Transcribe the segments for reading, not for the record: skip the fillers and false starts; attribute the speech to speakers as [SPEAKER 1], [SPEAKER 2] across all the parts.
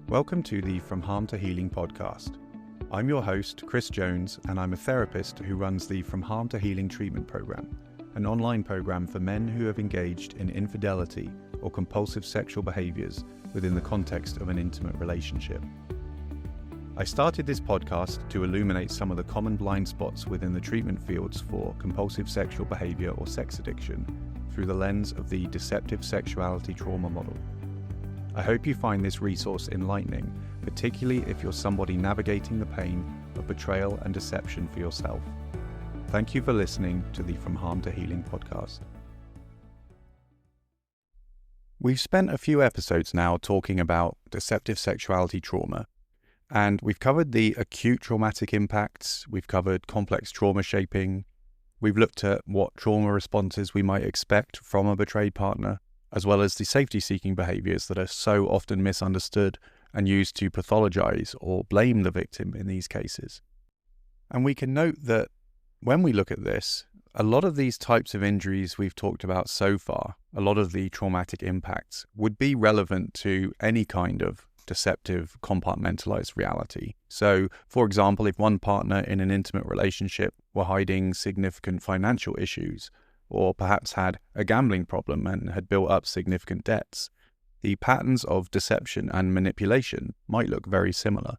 [SPEAKER 1] Welcome to the From Harm to Healing podcast. I'm your host, Chris Jones, and I'm a therapist who runs the From Harm to Healing treatment program, an online program for men who have engaged in infidelity or compulsive sexual behaviors within the context of an intimate relationship. I started this podcast to illuminate some of the common blind spots within the treatment fields for compulsive sexual behavior or sex addiction through the lens of the deceptive sexuality trauma model. I hope you find this resource enlightening, particularly if you're somebody navigating the pain of betrayal and deception for yourself. Thank you for listening to the From Harm to Healing podcast. We've spent a few episodes now talking about deceptive sexuality trauma, and we've covered the acute traumatic impacts, we've covered complex trauma shaping, we've looked at what trauma responses we might expect from a betrayed partner, as well as the safety-seeking behaviors that are so often misunderstood and used to pathologize or blame the victim in these cases. And we can note that when we look at this, a lot of these types of injuries we've talked about so far, a lot of the traumatic impacts, would be relevant to any kind of deceptive compartmentalized reality. So, for example, if one partner in an intimate relationship were hiding significant financial issues, or perhaps had a gambling problem and had built up significant debts, the patterns of deception and manipulation might look very similar.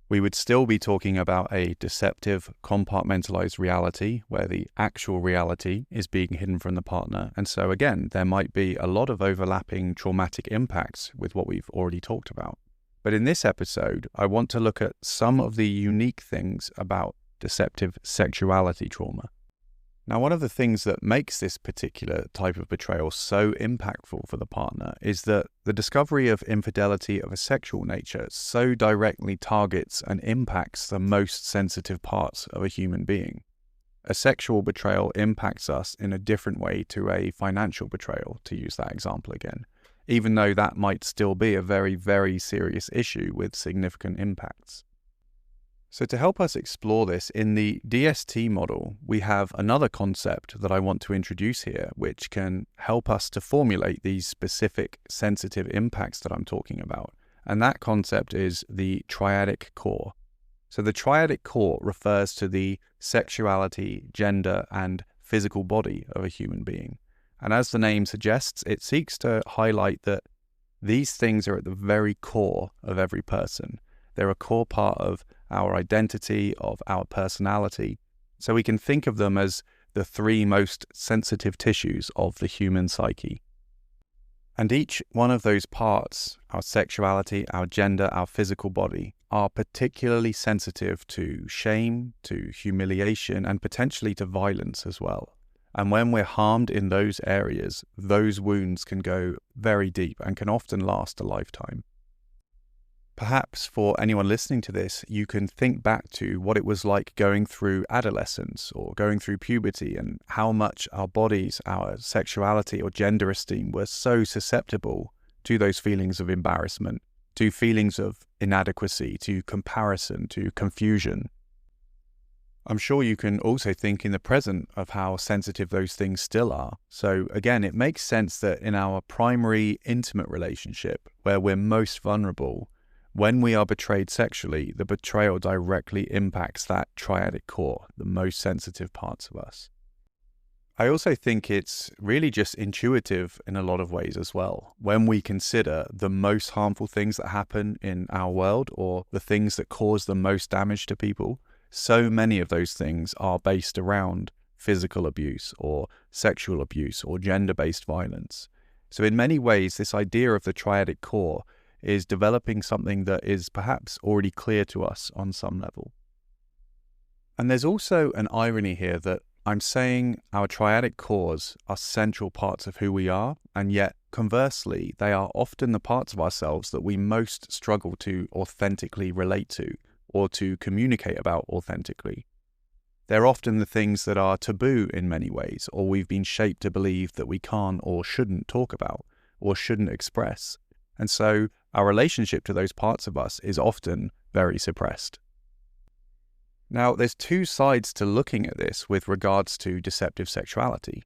[SPEAKER 1] We would still be talking about a deceptive, compartmentalized reality where the actual reality is being hidden from the partner. And so again, there might be a lot of overlapping traumatic impacts with what we've already talked about. But in this episode, I want to look at some of the unique things about deceptive sexuality trauma. Now, one of the things that makes this particular type of betrayal so impactful for the partner is that the discovery of infidelity of a sexual nature so directly targets and impacts the most sensitive parts of a human being. A sexual betrayal impacts us in a different way to a financial betrayal, to use that example again, even though that might still be a very, very serious issue with significant impacts. So to help us explore this, in the DST model, we have another concept that I want to introduce here, which can help us to formulate these specific sensitive impacts that I'm talking about. And that concept is the Triadic Core. So the Triadic Core refers to the sexuality, gender, and physical body of a human being. And as the name suggests, it seeks to highlight that these things are at the very core of every person. They're a core part of our identity, of our personality. So we can think of them as the three most sensitive tissues of the human psyche. And each one of those parts, our sexuality, our gender, our physical body, are particularly sensitive to shame, to humiliation, and potentially to violence as well. And when we're harmed in those areas, those wounds can go very deep and can often last a lifetime. Perhaps for anyone listening to this, you can think back to what it was like going through adolescence or going through puberty and how much our bodies, our sexuality or gender esteem were so susceptible to those feelings of embarrassment, to feelings of inadequacy, to comparison, to confusion. I'm sure you can also think in the present of how sensitive those things still are. So again, it makes sense that in our primary intimate relationship, where we're most vulnerable, when we are betrayed sexually, the betrayal directly impacts that triadic core, the most sensitive parts of us. I also think it's really just intuitive in a lot of ways as well. When we consider the most harmful things that happen in our world or the things that cause the most damage to people, so many of those things are based around physical abuse or sexual abuse or gender-based violence. So in many ways, this idea of the triadic core is developing something that is perhaps already clear to us on some level. And there's also an irony here that I'm saying our triadic cores are central parts of who we are, and yet conversely, they are often the parts of ourselves that we most struggle to authentically relate to or to communicate about authentically. They're often the things that are taboo in many ways, or we've been shaped to believe that we can't or shouldn't talk about or shouldn't express. And so our relationship to those parts of us is often very suppressed. Now, there's two sides to looking at this with regards to deceptive sexuality.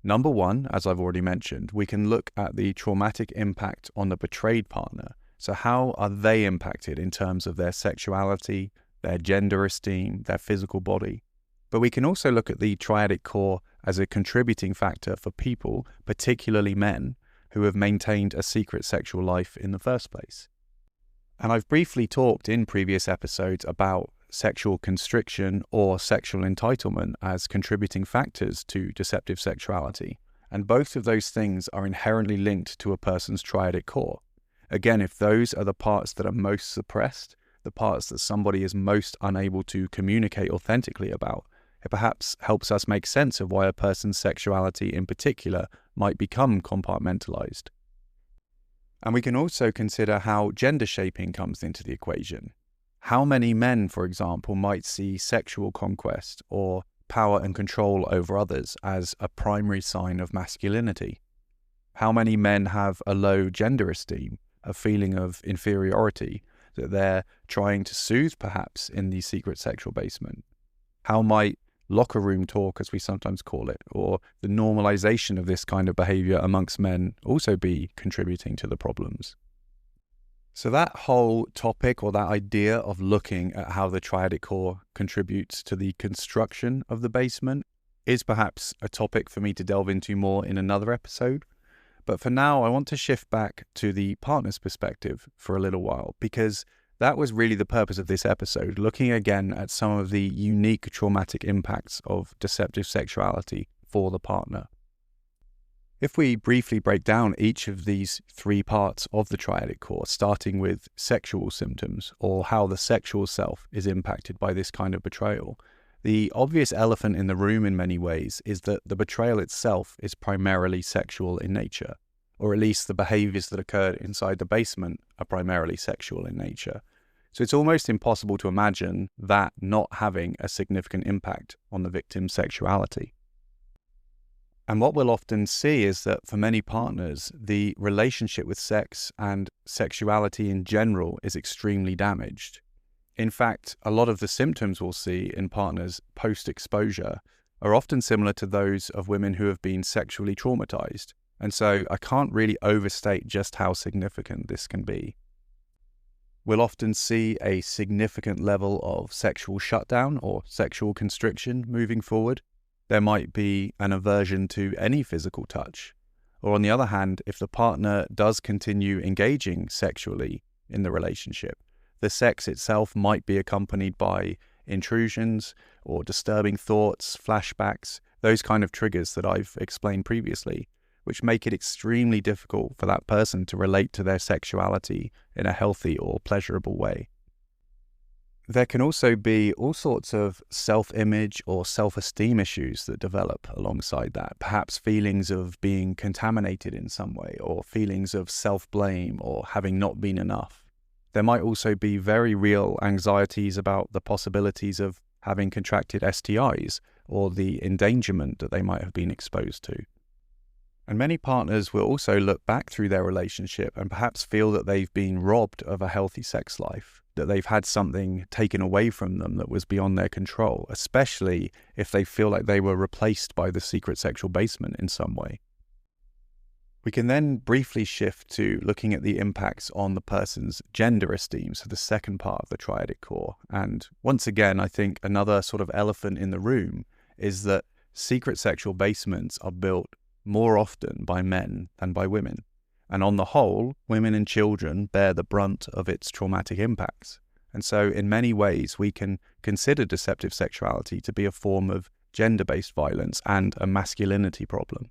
[SPEAKER 1] Number one, as I've already mentioned, we can look at the traumatic impact on the betrayed partner. So how are they impacted in terms of their sexuality, their gender esteem, their physical body? But we can also look at the Triadic Core as a contributing factor for people, particularly men, who have maintained a secret sexual life in the first place. And I've briefly talked in previous episodes about sexual constriction or sexual entitlement as contributing factors to deceptive sexuality. And both of those things are inherently linked to a person's Triadic Core. Again, if those are the parts that are most suppressed, the parts that somebody is most unable to communicate authentically about, it perhaps helps us make sense of why a person's sexuality in particular might become compartmentalized. And we can also consider how gender shaping comes into the equation. How many men, for example, might see sexual conquest or power and control over others as a primary sign of masculinity? How many men have a low gender esteem, a feeling of inferiority that they're trying to soothe perhaps in the secret sexual basement? How might locker room talk, as we sometimes call it, or the normalization of this kind of behavior amongst men also be contributing to the problems? So that whole topic, or that idea of looking at how the Triadic Core contributes to the construction of the basement, is perhaps a topic for me to delve into more in another episode. But for now, I want to shift back to the partner's perspective for a little while, because that was really the purpose of this episode, looking again at some of the unique traumatic impacts of deceptive sexuality for the partner. If we briefly break down each of these three parts of the Triadic Core, starting with sexual symptoms, or how the sexual self is impacted by this kind of betrayal, the obvious elephant in the room in many ways is that the betrayal itself is primarily sexual in nature, or at least the behaviors that occurred inside the basement are primarily sexual in nature. So it's almost impossible to imagine that not having a significant impact on the victim's sexuality. And what we'll often see is that for many partners, the relationship with sex and sexuality in general is extremely damaged. In fact, a lot of the symptoms we'll see in partners post-exposure are often similar to those of women who have been sexually traumatized. And so I can't really overstate just how significant this can be. We'll often see a significant level of sexual shutdown or sexual constriction moving forward. There might be an aversion to any physical touch. Or on the other hand, if the partner does continue engaging sexually in the relationship, the sex itself might be accompanied by intrusions or disturbing thoughts, flashbacks, those kind of triggers that I've explained previously, which make it extremely difficult for that person to relate to their sexuality in a healthy or pleasurable way. There can also be all sorts of self-image or self-esteem issues that develop alongside that, perhaps feelings of being contaminated in some way, or feelings of self-blame or having not been enough. There might also be very real anxieties about the possibilities of having contracted STIs or the endangerment that they might have been exposed to. And many partners will also look back through their relationship and perhaps feel that they've been robbed of a healthy sex life, that they've had something taken away from them that was beyond their control, especially if they feel like they were replaced by the secret sexual basement in some way. We can then briefly shift to looking at the impacts on the person's gender esteem, so the second part of the Triadic Core. And once again, I think another sort of elephant in the room is that secret sexual basements are built more often by men than by women. And on the whole, women and children bear the brunt of its traumatic impacts. And so in many ways, we can consider deceptive sexuality to be a form of gender-based violence and a masculinity problem.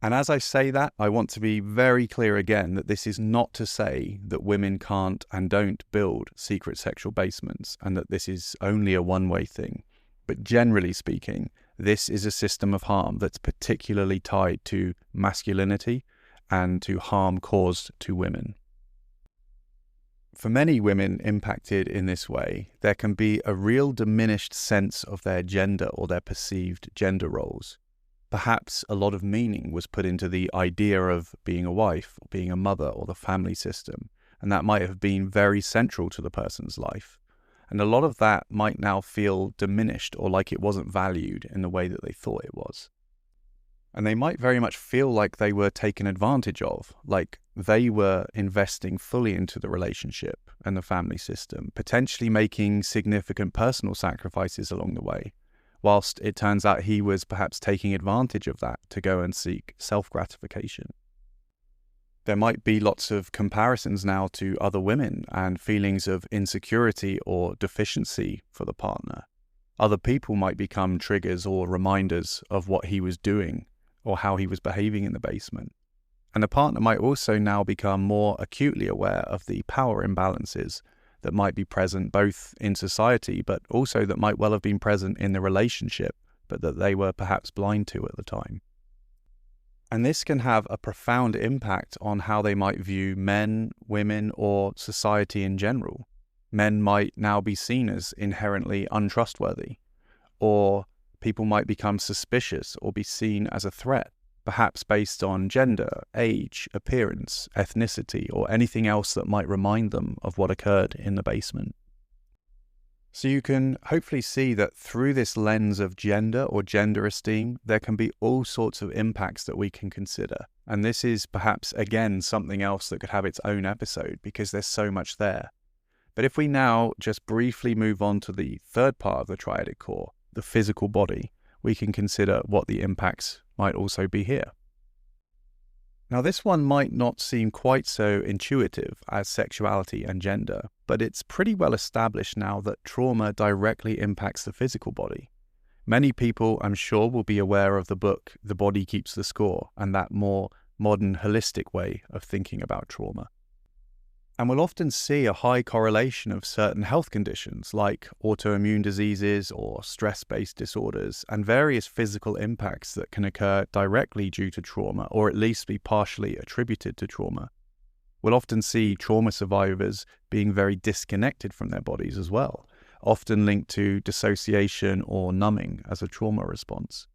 [SPEAKER 1] And as I say that, I want to be very clear again that this is not to say that women can't and don't build secret sexual basements and that this is only a one-way thing. But generally speaking, this is a system of harm that's particularly tied to masculinity and to harm caused to women. For many women impacted in this way, there can be a real diminished sense of their gender or their perceived gender roles. Perhaps a lot of meaning was put into the idea of being a wife, or being a mother, or the family system, and that might have been very central to the person's life. And a lot of that might now feel diminished or like it wasn't valued in the way that they thought it was. And they might very much feel like they were taken advantage of, like they were investing fully into the relationship and the family system, potentially making significant personal sacrifices along the way, whilst it turns out he was perhaps taking advantage of that to go and seek self-gratification. There might be lots of comparisons now to other women and feelings of insecurity or deficiency for the partner. Other people might become triggers or reminders of what he was doing or how he was behaving in the basement. And the partner might also now become more acutely aware of the power imbalances that might be present both in society, but also that might well have been present in the relationship, but that they were perhaps blind to at the time. And this can have a profound impact on how they might view men, women, or society in general. Men might now be seen as inherently untrustworthy, or people might become suspicious or be seen as a threat, perhaps based on gender, age, appearance, ethnicity, or anything else that might remind them of what occurred in the basement. So you can hopefully see that through this lens of gender or gender esteem, there can be all sorts of impacts that we can consider. And this is perhaps, again, something else that could have its own episode because there's so much there. But if we now just briefly move on to the third part of the Triadic Core, the physical body, we can consider what the impacts might also be here. Now, this one might not seem quite so intuitive as sexuality and gender, but it's pretty well established now that trauma directly impacts the physical body. Many people, I'm sure, will be aware of the book The Body Keeps the Score and that more modern holistic way of thinking about trauma. And we'll often see a high correlation of certain health conditions like autoimmune diseases or stress-based disorders and various physical impacts that can occur directly due to trauma or at least be partially attributed to trauma. We'll often see trauma survivors being very disconnected from their bodies as well, often linked to dissociation or numbing as a trauma response.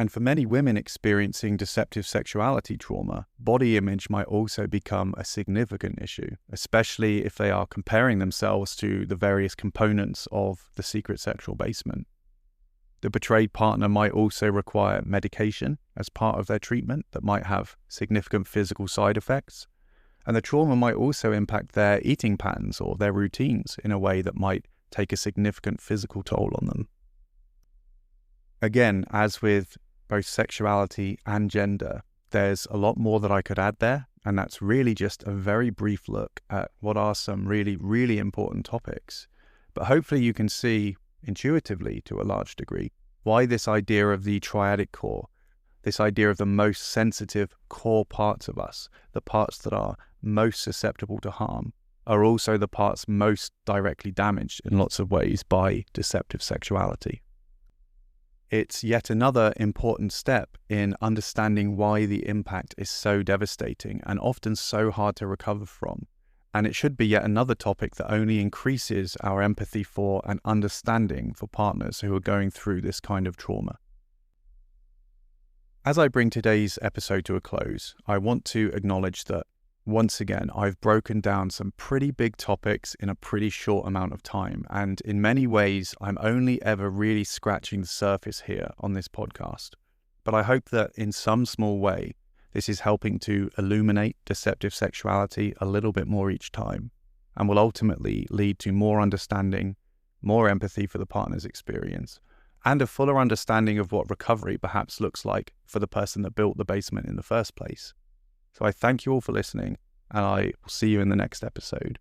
[SPEAKER 1] And for many women experiencing deceptive sexuality trauma, body image might also become a significant issue, especially if they are comparing themselves to the various components of the secret sexual basement. The betrayed partner might also require medication as part of their treatment that might have significant physical side effects. And the trauma might also impact their eating patterns or their routines in a way that might take a significant physical toll on them. Again, as with both sexuality and gender, there's a lot more that I could add there, and that's really just a very brief look at what are some really, really important topics. But hopefully you can see intuitively, to a large degree, why this idea of the Triadic Core, this idea of the most sensitive core parts of us, the parts that are most susceptible to harm, are also the parts most directly damaged in lots of ways by deceptive sexuality. It's yet another important step in understanding why the impact is so devastating and often so hard to recover from. And it should be yet another topic that only increases our empathy for and understanding for partners who are going through this kind of trauma. As I bring today's episode to a close, I want to acknowledge that once again, I've broken down some pretty big topics in a pretty short amount of time, and in many ways, I'm only ever really scratching the surface here on this podcast. But I hope that in some small way, this is helping to illuminate deceptive sexuality a little bit more each time, and will ultimately lead to more understanding, more empathy for the partner's experience, and a fuller understanding of what recovery perhaps looks like for the person that built the basement in the first place. So I thank you all for listening, and I will see you in the next episode.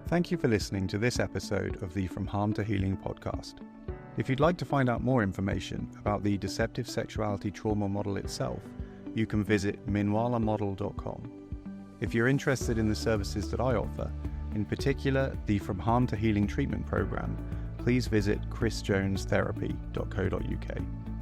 [SPEAKER 1] Thank you for listening to this episode of the From Harm to Healing podcast. If you'd like to find out more information about the deceptive sexuality trauma model itself, you can visit minwalamodel.com. If you're interested in the services that I offer, in particular the From Harm to Healing treatment program, please visit chrisjonestherapy.co.uk.